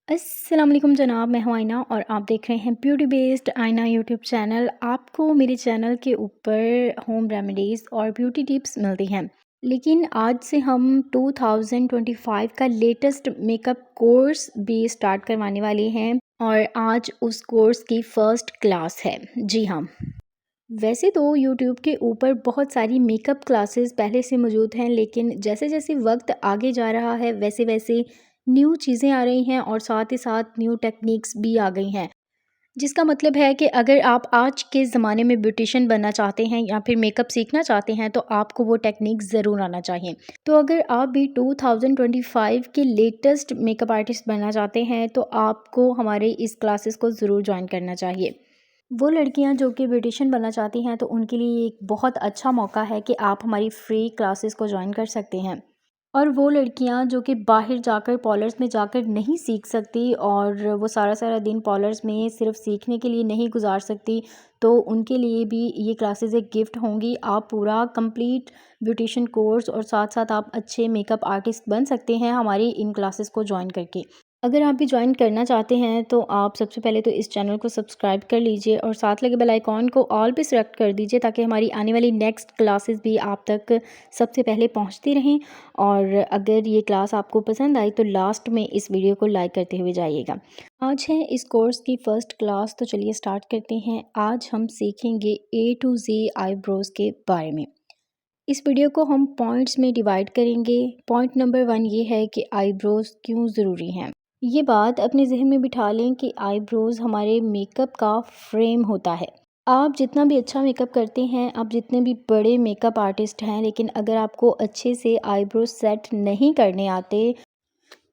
अस्सलाम वालेकुम जनाब, मैं हूं आइना और आप देख रहे हैं ब्यूटी बेस्ड आइना यूट्यूब चैनल। आपको मेरे चैनल के ऊपर होम रेमेडीज़ और ब्यूटी टिप्स मिलती हैं। लेकिन आज से हम 2025 का लेटेस्ट मेकअप कोर्स भी स्टार्ट करवाने वाले हैं और आज उस कोर्स की फ़र्स्ट क्लास है। जी हाँ, वैसे तो यूट्यूब के ऊपर बहुत सारी मेकअप क्लासेस पहले से मौजूद हैं, लेकिन जैसे जैसे वक्त आगे जा रहा है वैसे वैसे न्यू चीज़ें आ रही हैं और साथ ही साथ न्यू टेक्निक्स भी आ गई हैं। जिसका मतलब है कि अगर आप आज के ज़माने में ब्यूटिशियन बनना चाहते हैं या फिर मेकअप सीखना चाहते हैं तो आपको वो टेक्निक ज़रूर आना चाहिए। तो अगर आप भी 2025 के लेटेस्ट मेकअप आर्टिस्ट बनना चाहते हैं तो आपको हमारे इस क्लासेस को ज़रूर ज्वाइन करना चाहिए। वो लड़कियां जो कि ब्यूटिशियन बनना चाहती हैं तो उनके लिए एक बहुत अच्छा मौका है कि आप हमारी फ्री क्लासेस को ज्वाइन कर सकते हैं। और वो लड़कियां जो कि बाहर जाकर पार्लर्स में जाकर नहीं सीख सकती और वो सारा सारा दिन पार्लर्स में सिर्फ सीखने के लिए नहीं गुजार सकती, तो उनके लिए भी ये क्लासेस एक गिफ्ट होंगी। आप पूरा कंप्लीट ब्यूटिशियन कोर्स और साथ साथ आप अच्छे मेकअप आर्टिस्ट बन सकते हैं हमारी इन क्लासेस को ज्वाइन करके। अगर आप भी ज्वाइन करना चाहते हैं तो आप सबसे पहले तो इस चैनल को सब्सक्राइब कर लीजिए और साथ लगे बेल आइकॉन को ऑल पे सेलेक्ट कर दीजिए ताकि हमारी आने वाली नेक्स्ट क्लासेस भी आप तक सबसे पहले पहुंचती रहें। और अगर ये क्लास आपको पसंद आई तो लास्ट में इस वीडियो को लाइक करते हुए जाइएगा। आज है इस कोर्स की फ़र्स्ट क्लास, तो चलिए स्टार्ट करते हैं। आज हम सीखेंगे ए टू जी आईब्रोज़ के बारे में। इस वीडियो को हम पॉइंट्स में डिवाइड करेंगे। पॉइंट नंबर 1 ये है कि आईब्रोज़ क्यों ज़रूरी हैं। ये बात अपने जहन में बिठा लें कि आईब्रोज़ हमारे मेकअप का फ्रेम होता है। आप जितना भी अच्छा मेकअप करते हैं, आप जितने भी बड़े मेकअप आर्टिस्ट हैं, लेकिन अगर आपको अच्छे से आईब्रोज सेट नहीं करने आते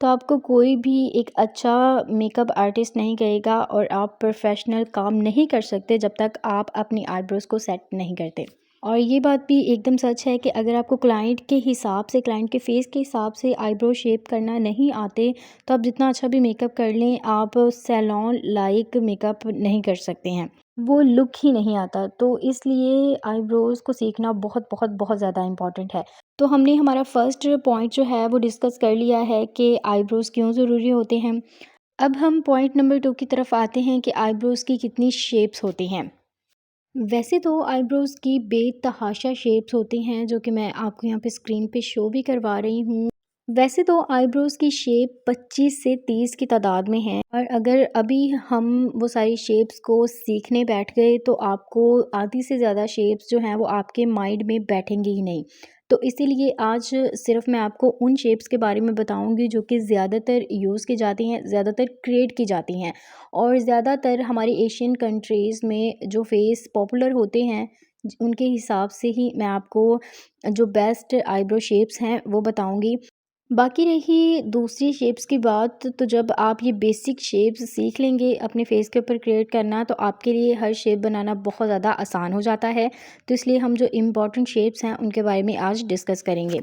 तो आपको कोई भी एक अच्छा मेकअप आर्टिस्ट नहीं कहेगा और आप प्रोफेशनल काम नहीं कर सकते जब तक आप अपनी आईब्रोज को सेट नहीं करते। और ये बात भी एकदम सच है कि अगर आपको क्लाइंट के हिसाब से, क्लाइंट के फेस के हिसाब से आईब्रो शेप करना नहीं आते तो आप जितना अच्छा भी मेकअप कर लें, आप सैलून लाइक मेकअप नहीं कर सकते हैं, वो लुक ही नहीं आता। तो इसलिए आईब्रोज़ को सीखना बहुत बहुत बहुत ज़्यादा इम्पॉर्टेंट है। तो हमने हमारा फर्स्ट पॉइंट जो है वो डिस्कस कर लिया है कि आईब्रोज़ क्यों ज़रूरी होते हैं। अब हम पॉइंट नंबर 2 की तरफ आते हैं कि आईब्रोज़ की कितनी शेप्स होती हैं। वैसे तो आईब्रोज़ की बेतहाशा शेप्स होती हैं जो कि मैं आपको यहाँ पे स्क्रीन पे शो भी करवा रही हूँ। वैसे तो आईब्रोज़ की शेप 25 से 30 की तादाद में है और अगर अभी हम वो सारी शेप्स को सीखने बैठ गए तो आपको आधी से ज़्यादा शेप्स जो हैं वो आपके माइंड में बैठेंगी ही नहीं। तो इसीलिए आज सिर्फ मैं आपको उन शेप्स के बारे में बताऊंगी जो कि ज़्यादातर यूज़ की जाती हैं, ज़्यादातर क्रिएट की जाती हैं और ज़्यादातर हमारी एशियन कंट्रीज़ में जो फेस पॉपुलर होते हैं उनके हिसाब से ही मैं आपको जो बेस्ट आईब्रो शेप्स हैं वो बताऊंगी। बाकी रही दूसरी शेप्स की बात, तो जब आप ये बेसिक शेप्स सीख लेंगे अपने फेस के ऊपर क्रिएट करना तो आपके लिए हर शेप बनाना बहुत ज़्यादा आसान हो जाता है। तो इसलिए हम जो इम्पॉर्टेंट शेप्स हैं उनके बारे में आज डिस्कस करेंगे,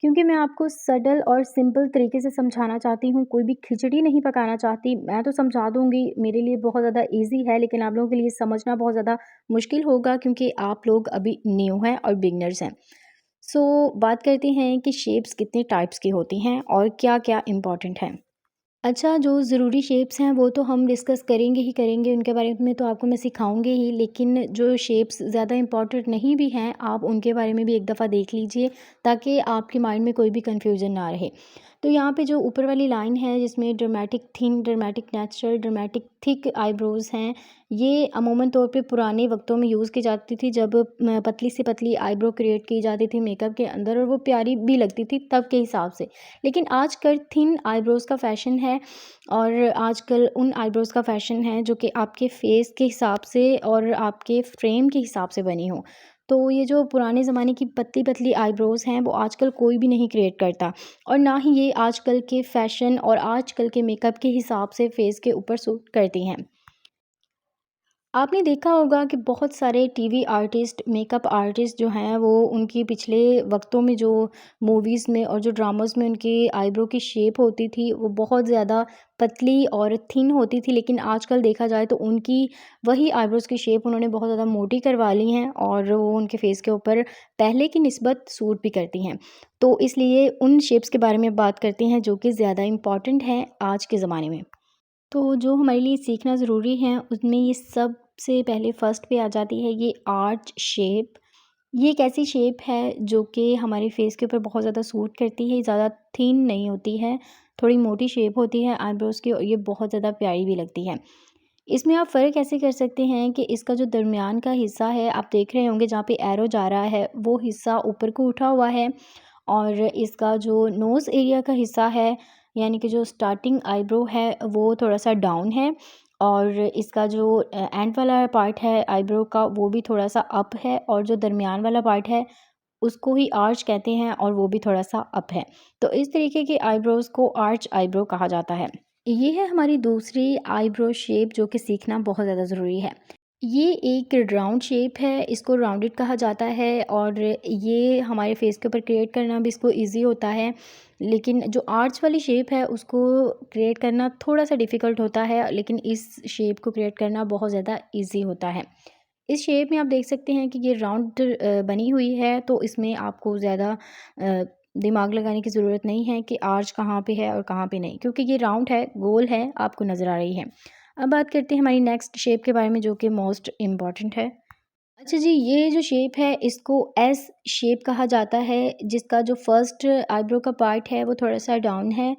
क्योंकि मैं आपको सटल और सिंपल तरीके से समझाना चाहती हूँ, कोई भी खिचड़ी नहीं पकाना चाहती। मैं तो समझा दूँगी, मेरे लिए बहुत ज़्यादा ईज़ी है, लेकिन आप लोगों के लिए समझना बहुत ज़्यादा मुश्किल होगा क्योंकि आप लोग अभी न्यू हैं और बिगनर्स हैं। सो बात करते हैं कि शेप्स कितने टाइप्स की होती हैं और क्या-क्या इम्पोर्टेंट है। अच्छा, जो ज़रूरी शेप्स हैं वो तो हम डिस्कस करेंगे ही करेंगे, उनके बारे में तो आपको मैं सिखाऊँगी ही, लेकिन जो शेप्स ज़्यादा इम्पोर्टेंट नहीं भी हैं, आप उनके बारे में भी एक दफ़ा देख लीजिए ताकि आपके माइंड में कोई भी कन्फ्यूज़न ना रहे। तो यहाँ पे जो ऊपर वाली लाइन है जिसमें dramatic thin, dramatic natural, dramatic thick eyebrows हैं, ये अमूमन तौर पे पुराने वक़्तों में यूज़ की जाती थी जब पतली से पतली आईब्रो क्रिएट की जाती थी मेकअप के अंदर और वो प्यारी भी लगती थी तब के हिसाब से। लेकिन आजकल थिन आईब्रोज़ का फ़ैशन है और आजकल उन आईब्रोज़ का फ़ैशन है जो कि आपके फ़ेस के हिसाब से और आपके फ्रेम के हिसाब से बनी हो। तो ये जो पुराने ज़माने की पतली-पतली आईब्रोज़ हैं वो आजकल कोई भी नहीं क्रिएट करता और ना ही ये आजकल के फ़ैशन और आजकल के मेकअप के हिसाब से फ़ेस के ऊपर सूट करती हैं। आपने देखा होगा कि बहुत सारे टीवी आर्टिस्ट, मेकअप आर्टिस्ट जो हैं वो उनकी पिछले वक्तों में जो मूवीज़ में और जो ड्रामास में उनकी आईब्रो की शेप होती थी वो बहुत ज़्यादा पतली और थिन होती थी, लेकिन आजकल देखा जाए तो उनकी वही आईब्रोज़ की शेप उन्होंने बहुत ज़्यादा मोटी करवा ली हैं और वो उनके फेस के ऊपर पहले की निस्बत सूट भी करती हैं। तो इसलिए उन शेप्स के बारे में बात करते हैं जो कि ज़्यादा इम्पॉर्टेंट हैं आज के ज़माने में। तो जो हमारे लिए सीखना ज़रूरी है उसमें ये सबसे पहले फ़र्स्ट पे आ जाती है ये आर्च शेप। ये एक ऐसी शेप है जो कि हमारे फेस के ऊपर बहुत ज़्यादा सूट करती है, ज़्यादा थिन नहीं होती है, थोड़ी मोटी शेप होती है आईब्रोज़ की और ये बहुत ज़्यादा प्यारी भी लगती है। इसमें आप फ़र्क ऐसे कर सकते हैं कि इसका जो दरमियान का हिस्सा है आप देख रहे होंगे जहाँ पे एरो जा रहा है वो हिस्सा ऊपर को उठा हुआ है और इसका जो नोज़ एरिया का हिस्सा है यानी कि जो स्टार्टिंग आईब्रो है वो थोड़ा-सा डाउन है और इसका जो एंड वाला पार्ट है आईब्रो का वो भी थोड़ा-सा अप है और जो दरमियान वाला पार्ट है उसको ही आर्च कहते हैं और वो भी थोड़ा-सा अप है। तो इस तरीके के आईब्रोज़ को आर्च आईब्रो कहा जाता है। ये है हमारी दूसरी आईब्रो शेप जो कि सीखना बहुत ज़्यादा ज़रूरी है। ये एक राउंड शेप है, इसको राउंडेड कहा जाता है और ये हमारे फेस के ऊपर क्रिएट करना भी इसको ईज़ी होता है। लेकिन जो आर्च वाली शेप है उसको क्रिएट करना थोड़ा-सा डिफ़िकल्ट होता है, लेकिन इस शेप को क्रिएट करना बहुत ज़्यादा ईज़ी होता है। इस शेप में आप देख सकते हैं कि ये राउंड बनी हुई है तो इसमें आपको ज़्यादा दिमाग लगाने की ज़रूरत नहीं है कि आर्च कहाँ पे है और कहाँ पे नहीं, क्योंकि ये राउंड है, गोल है, आपको नज़र आ रही है। अब बात करते हैं हमारी नेक्स्ट शेप के बारे में जो कि मोस्ट इम्पॉर्टेंट है। अच्छा जी, ये जो शेप है इसको एस शेप कहा जाता है, जिसका जो फर्स्ट आईब्रो का पार्ट है वो थोड़ा-सा डाउन है,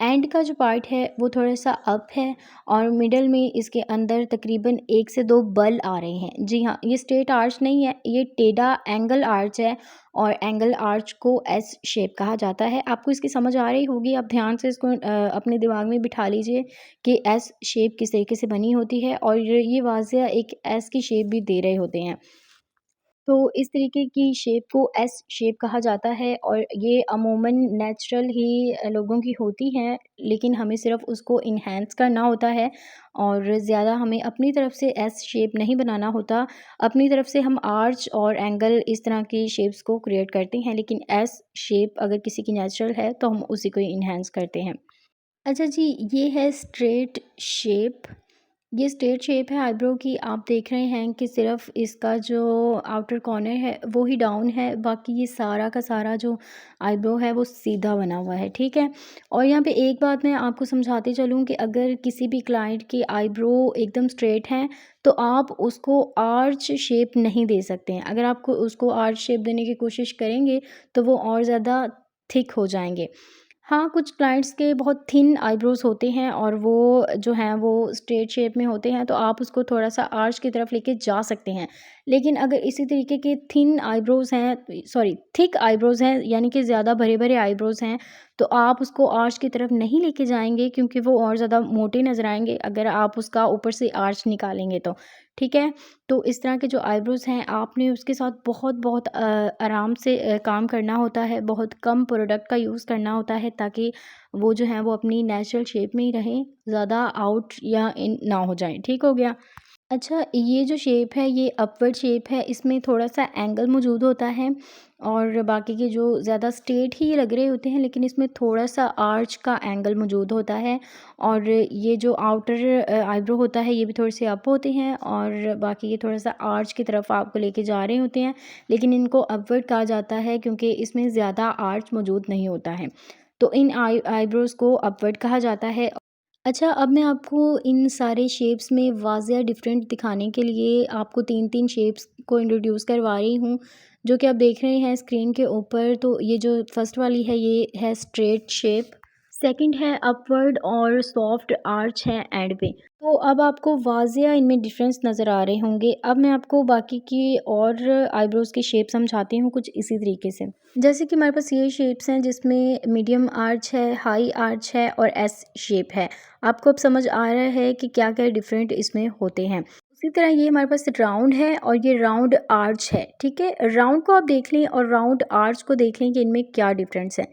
एंड का जो पार्ट है वो थोड़ा-सा अप है और मिडल में इसके अंदर तकरीबन 1 से 2 बल आ रहे हैं। जी हाँ, ये स्ट्रेट आर्च नहीं है, ये टेढ़ा एंगल आर्च है और एंगल आर्च को एस शेप कहा जाता है। आपको इसकी समझ आ रही होगी, आप ध्यान से इसको अपने दिमाग में बिठा लीजिए कि एस शेप किस तरीके से बनी होती है और ये वाज़िया एक एस की शेप भी दे रहे होते हैं। तो इस तरीके की शेप को एस शेप कहा जाता है और ये अमूमन नेचुरल ही लोगों की होती हैं, लेकिन हमें सिर्फ़ उसको एनहांस करना होता है और ज़्यादा हमें अपनी तरफ से एस शेप नहीं बनाना होता। अपनी तरफ से हम आर्च और एंगल इस तरह की शेप्स को क्रिएट करते हैं, लेकिन एस शेप अगर किसी की नेचुरल है तो हम उसी को एनहांस करते हैं। अच्छा जी, ये है स्ट्रेट शेप। ये स्ट्रेट शेप है आईब्रो की। आप देख रहे हैं कि सिर्फ़ इसका जो आउटर कॉर्नर है वो ही डाउन है, बाकी ये सारा का सारा जो आईब्रो है वो सीधा बना हुआ है, ठीक है? और यहाँ पे एक बात मैं आपको समझाती चलूँ कि अगर किसी भी क्लाइंट की आईब्रो एकदम स्ट्रेट है, तो आप उसको आर्च शेप नहीं दे सकते हैं। अगर आपको उसको आर्च शेप देने की कोशिश करेंगे, तो वो और ज़्यादा थिक हो जाएँगे। हाँ, कुछ क्लाइंट्स के बहुत थिन आईब्रोज़ होते हैं और वो जो हैं वो स्ट्रेट शेप में होते हैं, तो आप उसको थोड़ा-सा आर्च की तरफ लेके जा सकते हैं। लेकिन अगर इसी तरीके के थिन आईब्रोज़ हैं, सॉरी थिक आईब्रोज़ हैं यानी कि ज़्यादा भरे-भरे आईब्रोज़ हैं, तो आप उसको आर्च की तरफ नहीं लेके जाएँगे क्योंकि वो और ज़्यादा मोटे नज़र आएँगे अगर आप उसका ऊपर से आर्च निकालेंगे तो, ठीक है? तो इस तरह के जो आईब्रोज़ हैं आपने उसके साथ बहुत-बहुत आराम से काम करना होता है, बहुत कम प्रोडक्ट का यूज़ करना होता है ताकि वो जो हैं वो अपनी नेचुरल शेप में ही रहें, ज़्यादा आउट या इन ना हो जाएँ, ठीक हो गया? अच्छा, ये जो शेप है ये अपवर्ड शेप है, इसमें थोड़ा-सा एंगल मौजूद होता है और बाकी के जो ज़्यादा स्ट्रेट ही लग रहे होते हैं, लेकिन इसमें थोड़ा-सा आर्च का एंगल मौजूद होता है और ये जो आउटर आईब्रो होता है ये भी थोड़े-से अप होते हैं और बाकी ये थोड़ा-सा आर्च की तरफ आपको लेके जा रहे होते हैं, लेकिन इनको अपवर्ड कहा जाता है क्योंकि इसमें ज़्यादा आर्च मौजूद नहीं होता है। तो इन आईब्रोज़ को अपवर्ड कहा जाता है। अच्छा, अब मैं आपको इन सारे शेप्स में वाज़िया डिफ़रेंट दिखाने के लिए आपको 3-3 शेप्स को इंट्रोड्यूस करवा रही हूँ, जो कि आप देख रहे हैं स्क्रीन के ऊपर। तो ये जो फर्स्ट वाली है ये है स्ट्रेट शेप, सेकंड है अपवर्ड और सॉफ्ट आर्च है एंड पे। तो अब आपको वाज़िया इनमें डिफ़रेंस नज़र आ रहे होंगे। अब मैं आपको बाकी की और आईब्रोज़ की शेप समझाती हूँ कुछ इसी तरीके से। जैसे कि हमारे पास ये शेप्स हैं जिसमें मीडियम आर्च है, हाई आर्च है और एस शेप है। आपको अब समझ आ रहा है कि क्या-क्या डिफरेंट इसमें होते हैं। उसी तरह ये हमारे पास राउंड है और ये राउंड आर्च है, ठीक है? राउंड को आप देख लें और राउंड आर्च को देख लें कि इनमें क्या डिफरेंस है।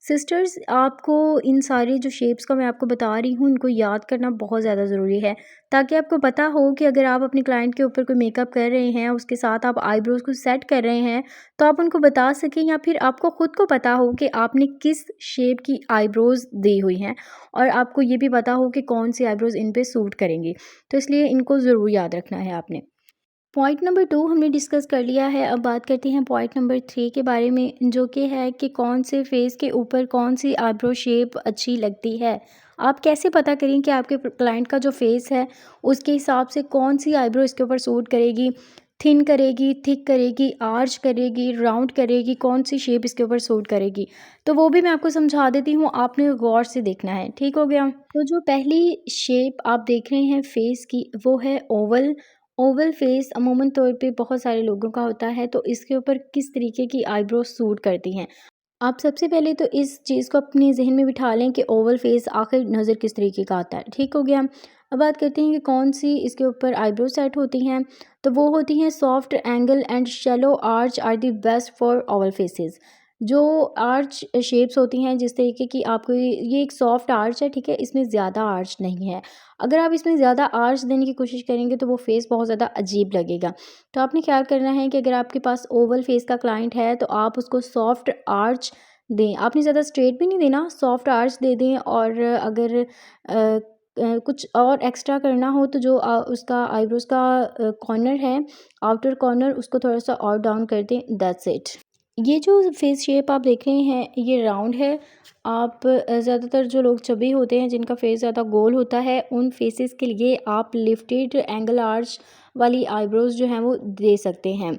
सिस्टर्स, आपको इन सारे जो शेप्स का मैं आपको बता रही हूँ, इनको याद करना बहुत ज़्यादा ज़रूरी है, ताकि आपको पता हो कि अगर आप अपने क्लाइंट के ऊपर कोई मेकअप कर रहे हैं, उसके साथ आप आईब्रोज़ को सेट कर रहे हैं, तो आप उनको बता सकें, या फिर आपको ख़ुद को पता हो कि आपने किस शेप की आईब्रोज़ दी हुई हैं, और आपको ये भी पता हो कि कौन सी आईब्रोज़ इन पे सूट करेंगी। तो इसलिए इनको ज़रूर याद रखना है आपने। पॉइंट नंबर 2 हमने डिस्कस कर लिया है। अब बात करते हैं पॉइंट नंबर 3 के बारे में, जो कि है कि कौन से फेस के ऊपर कौन सी आईब्रो शेप अच्छी लगती है। आप कैसे पता करें कि आपके क्लाइंट का जो फेस है, उसके हिसाब से कौन सी आईब्रो इसके ऊपर सूट करेगी, थिन करेगी, थिक करेगी, आर्च करेगी, राउंड करेगी, कौन सी शेप इसके ऊपर सूट करेगी। तो वो भी मैं आपको समझा देती हूँ, आपने गौर से देखना है। ठीक हो गया? तो जो पहली शेप आप देख रहे हैं फेस की, वो है ओवल। ओवल फेस अमूमन तौर पे बहुत सारे लोगों का होता है, तो इसके ऊपर किस तरीके की आईब्रो सूट करती हैं। आप सबसे पहले तो इस चीज़ को अपने ज़हन में बिठा लें कि ओवल फेस आखिर नज़र किस तरीके का आता है। ठीक हो गया? अब बात करते हैं कि कौन सी इसके ऊपर आईब्रो सेट होती हैं। तो वो होती हैं soft angle and shallow arch are the best for oval faces. जो आर्च शेप्स होती हैं, जिस तरीके की आपको ये एक सॉफ्ट आर्च है, ठीक है, इसमें ज़्यादा आर्च नहीं है। अगर आप इसमें ज़्यादा आर्च देने की कोशिश करेंगे तो वो फेस बहुत ज़्यादा अजीब लगेगा। तो आपने ख्याल करना है कि अगर आपके पास ओवल फेस का क्लाइंट है, तो आप उसको सॉफ्ट आर्च दें। आपने ज़्यादा स्ट्रेट भी नहीं देना, सॉफ्ट आर्च दे दें। और अगर कुछ और एक्स्ट्रा करना हो, तो जो उसका आईब्रोज़ का कॉर्नर है, आउटर कॉर्नर, उसको थोड़ा-सा और डाउन कर दें, दैट्स इट। ये जो फेस शेप आप देख रहे हैं, ये राउंड है। आप ज़्यादातर जो लोग चबी होते हैं, जिनका फेस ज़्यादा गोल होता है, उन फेसेस के लिए आप लिफ्टेड एंगल आर्च वाली आईब्रोज़ जो हैं वो दे सकते हैं।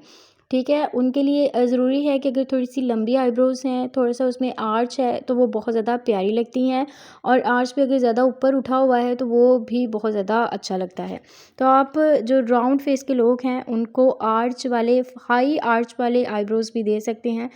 ठीक है? उनके लिए ज़रूरी है कि अगर थोड़ी-सी लंबी आईब्रोज़ हैं, थोड़ा-सा उसमें आर्च है, तो वो बहुत ज़्यादा प्यारी लगती हैं। और आर्च भी अगर ज़्यादा ऊपर उठा हुआ है, तो वो भी बहुत ज़्यादा अच्छा लगता है। तो आप जो राउंड फेस के लोग हैं, उनको आर्च वाले, हाई आर्च वाले आईब्रोज़ भी दे सकते हैं।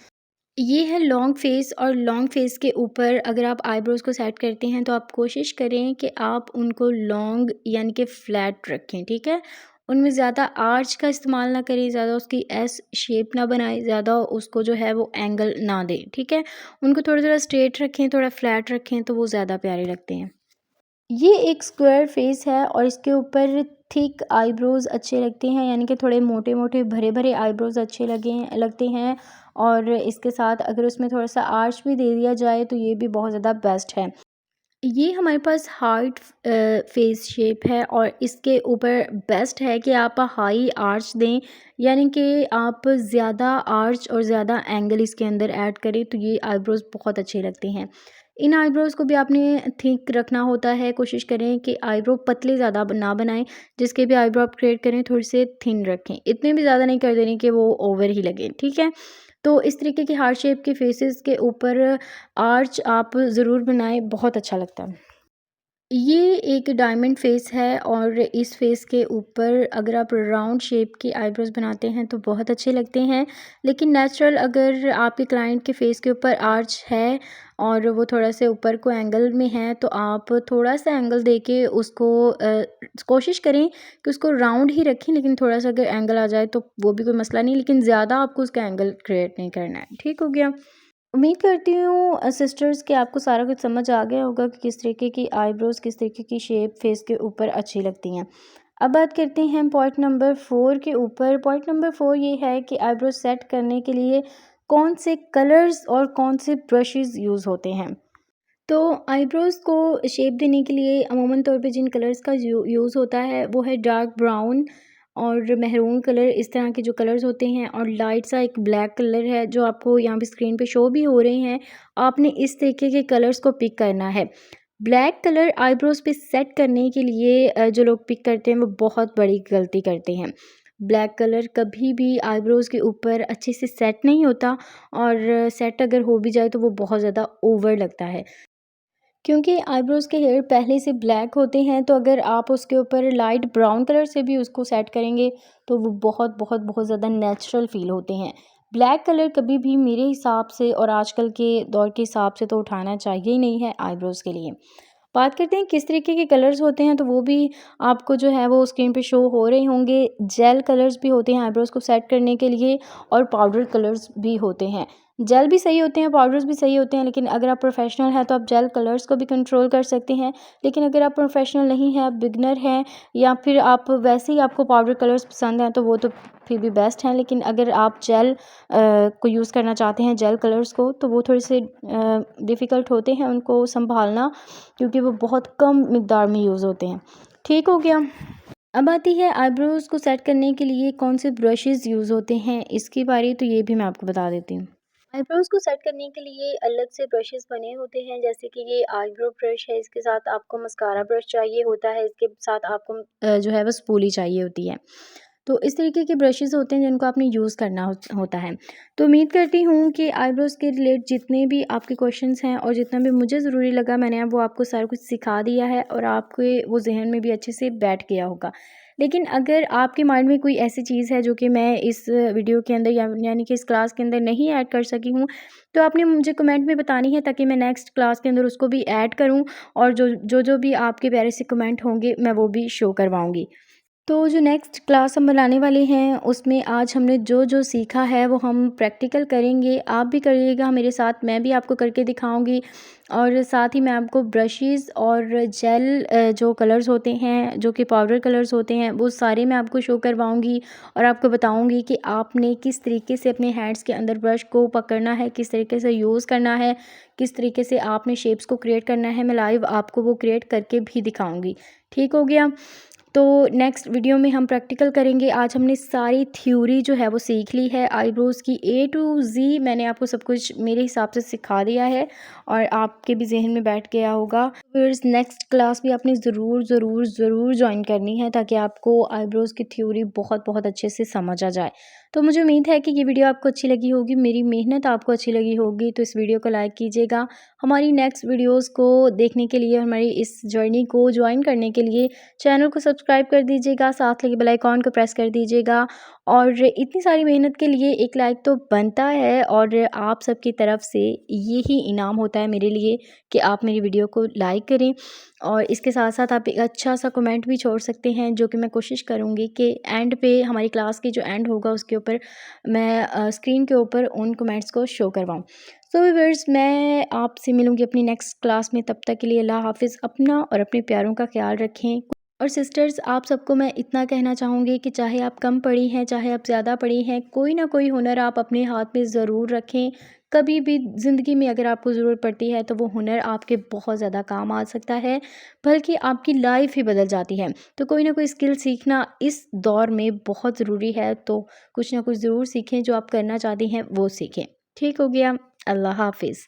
ये है लॉन्ग फेस। और लॉन्ग फेस के ऊपर अगर आप आईब्रोज़ को सेट करते हैं, तो आप कोशिश करें कि आप उनको लॉन्ग यानी कि फ्लैट रखें। ठीक है? उनमें ज़्यादा आर्च का इस्तेमाल ना करें, ज़्यादा उसकी एस शेप ना बनाएं, ज़्यादा उसको जो है वो एंगल ना दें। ठीक है? उनको थोड़ा-थोड़ा स्ट्रेट रखें, थोड़ा फ्लैट रखें, तो वो ज़्यादा प्यारे लगते हैं। ये एक स्क्वायर फेस है और इसके ऊपर थिक आईब्रोज़ अच्छे लगते हैं, यानी कि थोड़े मोटे-मोटे भरे-भरे आईब्रोज़ अच्छे लगते हैं। और इसके साथ अगर उसमें थोड़ा-सा आर्च भी दे दिया जाए, तो ये भी बहुत ज़्यादा बेस्ट है। ये हमारे पास हार्ट फेस शेप है, और इसके ऊपर बेस्ट है कि आप हाई आर्च दें, यानी कि आप ज़्यादा आर्च और ज़्यादा एंगल इसके अंदर ऐड करें, तो ये आईब्रोज़ बहुत अच्छे लगते हैं। इन आईब्रोज़ को भी आपने थिक रखना होता है। कोशिश करें कि आईब्रो पतले ज़्यादा ना बनाएं। जिसके भी आईब्रो आप क्रिएट करें, थोड़े से थिन रखें, इतने भी ज़्यादा नहीं कर देने कि वो ओवर ही लगे। ठीक है? तो इस तरीके के हार्ट शेप के फेसेस के ऊपर आर्च आप ज़रूर बनाएं, बहुत अच्छा लगता है। ये एक डायमंड फेस है, और इस फेस के ऊपर अगर आप राउंड शेप की आईब्रोज बनाते हैं, तो बहुत अच्छे लगते हैं। लेकिन नेचुरल अगर आपके क्लाइंट के फेस के ऊपर आर्च है, और वो थोड़ा से ऊपर को एंगल में है, तो आप थोड़ा सा एंगल देके उसको कोशिश करें कि उसको राउंड ही रखें। लेकिन थोड़ा सा अगर एंगल आ जाए, तो वो भी कोई मसला नहीं, लेकिन ज़्यादा आपको उसका एंगल क्रिएट नहीं करना है। ठीक हो गया? उम्मीद करती हूँ सिस्टर्स कि आपको सारा कुछ समझ आ गया होगा कि किस तरीके की आईब्रोज़, किस तरीके की शेप फेस के ऊपर अच्छी लगती हैं। अब बात करते हैं पॉइंट नंबर 4 के ऊपर। पॉइंट नंबर 4 ये है कि आईब्रो सेट करने के लिए कौन से कलर्स और कौन से ब्रशेज़ यूज़ होते हैं। तो आईब्रोज़ को शेप देने के लिए अमूमन तौर पे जिन कलर्स का यूज़ होता है, वो है डार्क ब्राउन और मैरून कलर, इस तरह के जो कलर्स होते हैं। और लाइट सा एक ब्लैक कलर है, जो आपको यहाँ पे स्क्रीन पे शो भी हो रहे हैं। आपने इस तरीके के कलर्स को पिक करना है। ब्लैक कलर आईब्रोज़ पे सेट करने के लिए जो लोग पिक करते हैं, वो बहुत बड़ी गलती करते हैं। ब्लैक कलर कभी भी आईब्रोज़ के ऊपर अच्छे से सेट नहीं होता, और सेट अगर हो भी जाए, तो वो बहुत ज़्यादा ओवर लगता है। क्योंकि आईब्रोज़ के हेयर पहले से ब्लैक होते हैं, तो अगर आप उसके ऊपर लाइट ब्राउन कलर से भी उसको सेट करेंगे, तो वो बहुत बहुत बहुत ज़्यादा नेचुरल फ़ील होते हैं। ब्लैक कलर कभी भी मेरे हिसाब से और आजकल के दौर के हिसाब से तो उठाना चाहिए ही नहीं है आईब्रोज़ के लिए। बात करते हैं किस तरीके के कलर्स होते हैं, तो वो भी आपको जो है वो स्क्रीन पे शो हो रहे होंगे। जेल कलर्स भी होते हैं आईब्रोज़ को सेट करने के लिए, और पाउडर कलर्स भी होते हैं। जेल भी सही होते हैं, पाउडर्स भी सही होते हैं, लेकिन अगर आप प्रोफेशनल हैं तो आप जेल कलर्स को भी कंट्रोल कर सकते हैं। लेकिन अगर आप प्रोफेशनल नहीं हैं, आप बिगनर हैं, या फिर आप वैसे ही आपको पाउडर कलर्स पसंद हैं, तो वो तो फिर भी बेस्ट हैं। लेकिन अगर आप जेल को यूज़ करना चाहते हैं, जेल कलर्स को, तो वो थोड़े से डिफ़िकल्ट होते हैं उनको संभालना, क्योंकि वो बहुत कम मिकदार में यूज़ होते हैं। ठीक हो गया। अब आती है आईब्रोज़ को सेट करने के लिए कौन से ब्रशेज़ यूज़ होते हैं, इसके बारे तो ये भी मैं आपको बता देती हूँ। आईब्रोज़ को सेट करने के लिए अलग से ब्रशेज़ बने होते हैं, जैसे कि ये आईब्रो ब्रश है, इसके साथ आपको मस्कारा ब्रश चाहिए होता है, इसके साथ आपको जो है वो स्पूली चाहिए होती है। तो इस तरीके के ब्रशेज़ होते हैं जिनको आपने यूज़ करना होता है। तो उम्मीद करती हूँ कि आईब्रोज़ के रिलेट जितने भी आपके क्वेश्चंस हैं और जितना भी मुझे ज़रूरी लगा, मैंने अब वो आपको सारा कुछ सिखा दिया है और आपके वो ज़हन में भी अच्छे से बैठ गया होगा। लेकिन अगर आपके माइंड में कोई ऐसी चीज़ है जो कि मैं इस वीडियो के अंदर यानी कि इस क्लास के अंदर नहीं ऐड कर सकी हूँ, तो आपने मुझे कमेंट में बतानी है, ताकि मैं नेक्स्ट क्लास के अंदर उसको भी ऐड करूँ, और जो भी आपके प्यारे से कमेंट होंगे मैं वो भी शो करवाऊँगी। तो जो नेक्स्ट क्लास हम बनाने वाले हैं, उसमें आज हमने जो सीखा है वो हम प्रैक्टिकल करेंगे। आप भी करिएगा मेरे साथ, मैं भी आपको करके दिखाऊंगी, और साथ ही मैं आपको ब्रशेज़ और जेल जो कलर्स होते हैं, जो कि पाउडर कलर्स होते हैं, वो सारे मैं आपको शो करवाऊंगी, और आपको बताऊंगी कि आपने किस तरीके से अपने हैंड्स के अंदर ब्रश को पकड़ना है, किस तरीके से यूज़ करना है, किस तरीके से आपने शेप्स को क्रिएट करना है। मैं लाइव आपको वो क्रिएट करके भी दिखाऊंगी। ठीक हो गया। तो नेक्स्ट वीडियो में हम प्रैक्टिकल करेंगे। आज हमने सारी थ्योरी जो है वो सीख ली है, आईब्रोज़ की ए टू ज़ी मैंने आपको सब कुछ मेरे हिसाब से सिखा दिया है, और आपके भी जहन में बैठ गया होगा। फिर नेक्स्ट क्लास भी आपने ज़रूर ज़रूर ज़रूर ज्वाइन करनी है, ताकि आपको आईब्रोज़ की थ्योरी बहुत बहुत अच्छे से समझ आ जाए। तो मुझे उम्मीद है कि ये वीडियो आपको अच्छी लगी होगी, मेरी मेहनत आपको अच्छी लगी होगी। तो इस वीडियो को लाइक कीजिएगा। हमारी नेक्स्ट वीडियोज़ को देखने के लिए, हमारी इस जर्नी को ज्वाइन करने के लिए चैनल को सब्सक्राइब कर दीजिएगा, साथ लगे बेल आइकॉन को प्रेस कर दीजिएगा। और इतनी सारी मेहनत के लिए एक लाइक तो बनता है, और आप सबकी तरफ से यही इनाम होता है मेरे लिए कि आप मेरी वीडियो को लाइक करें, और इसके साथ साथ आप एक अच्छा सा कमेंट भी छोड़ सकते हैं, जो कि मैं कोशिश करूँगी कि एंड पे, हमारी क्लास की जो एंड होगा उसके ऊपर मैं स्क्रीन के ऊपर उन कमेंट्स को शो करवाऊँ। सो व्यूअर्स, मैं आपसे मिलूँगी अपनी नेक्स्ट क्लास में। तब तक के लिए अल्लाह हाफ़िज़। अपना और अपने प्यारों का ख्याल रखें। और सिस्टर्स, आप सबको मैं इतना कहना चाहूँगी कि चाहे आप कम पढ़ी हैं, चाहे आप ज़्यादा पढ़ी हैं, कोई ना कोई हुनर आप अपने हाथ में ज़रूर रखें। कभी भी ज़िंदगी में अगर आपको ज़रूरत पड़ती है, तो वो हुनर आपके बहुत ज़्यादा काम आ सकता है, बल्कि आपकी लाइफ ही बदल जाती है। तो कोई ना कोई स्किल सीखना इस दौर में बहुत ज़रूरी है, तो कुछ ना कुछ ज़रूर सीखें, जो आप करना चाहती हैं वो सीखें। ठीक हो गया। अल्लाह हाफ़िज़।